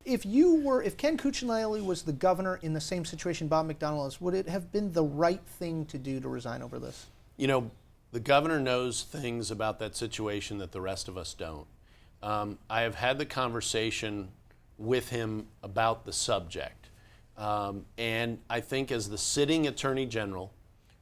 if Ken Cuccinelli was the governor in the same situation Bob McDonnell is, would it have been the right thing to do to resign over this? You know, the governor knows things about that situation that the rest of us don't. I have had the conversation with him about the subject. And I think as the sitting Attorney General,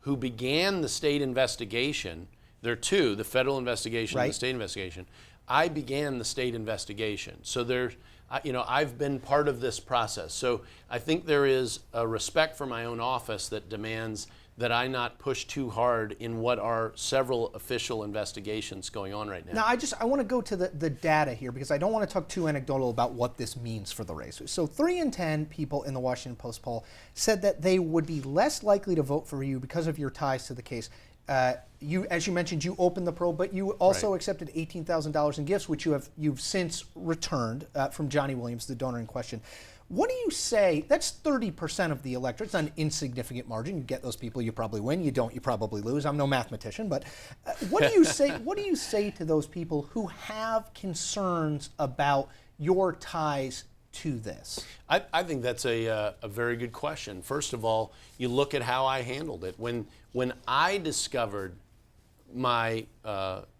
who began the state investigation, there are two, the federal investigation and the state investigation. I began the state investigation. So I've been part of this process. So I think there is a respect for my own office that demands that I not push too hard in what are several official investigations going on right now. Now, I want to go to the data here because I don't want to talk too anecdotal about what this means for the race. So 3 in 10 people in the Washington Post poll said that they would be less likely to vote for you because of your ties to the case. As you mentioned, you opened the probe, but you also accepted $18,000 in gifts, which you've since returned from Johnny Williams, the donor in question. What do you say? That's 30% of the electorate. It's an insignificant margin. You get those people, you probably win. You don't, you probably lose. I'm no mathematician, but what do you say? What do you say to those people who have concerns about your ties to this? I think that's a very good question. First of all, you look at how I handled it. When I discovered my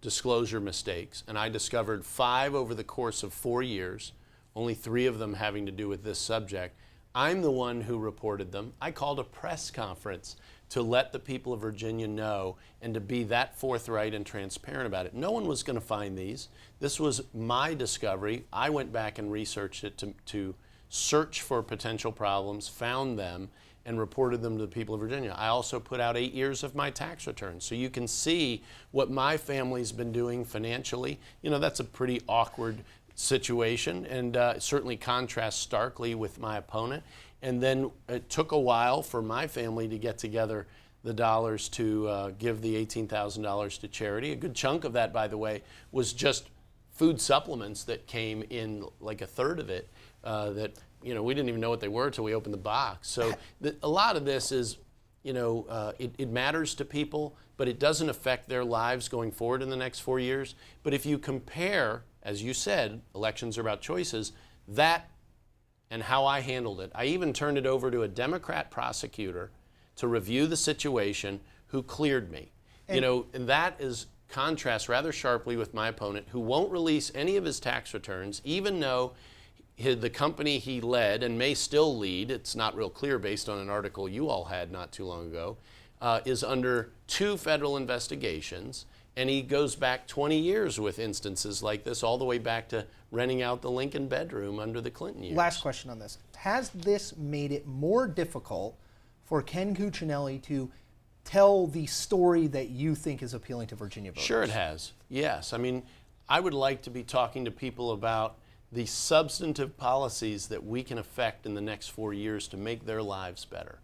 disclosure mistakes, and I discovered 5 over the course of 4 years, only 3 of them having to do with this subject, I'm the one who reported them. I called a press conference to let the people of Virginia know and to be that forthright and transparent about it. No one was going to find these. This was my discovery. I went back and researched it to search for potential problems, found them, and reported them to the people of Virginia. I also put out 8 years of my tax returns. So you can see what my family's been doing financially. You know, that's a pretty awkward situation, and certainly contrasts starkly with my opponent. And then it took a while for my family to get together the dollars to give the $18,000 to charity. A good chunk of that, by the way, was just food supplements that came in, like a third of it, that we didn't even know what they were until we opened the box. So a lot of this is, it matters to people, but it doesn't affect their lives going forward in the next 4 years. But if you compare, as you said, elections are about choices, that and how I handled it. I even turned it over to a Democrat prosecutor to review the situation who cleared me. And that is contrasts rather sharply with my opponent, who won't release any of his tax returns, even though the company he led and may still lead, it's not real clear based on an article you all had not too long ago, is under 2 federal investigations. And he goes back 20 years with instances like this, all the way back to renting out the Lincoln bedroom under the Clinton years. Last question on this. Has this made it more difficult for Ken Cuccinelli to tell the story that you think is appealing to Virginia voters? Sure it has, yes. I mean, I would like to be talking to people about the substantive policies that we can affect in the next 4 years to make their lives better.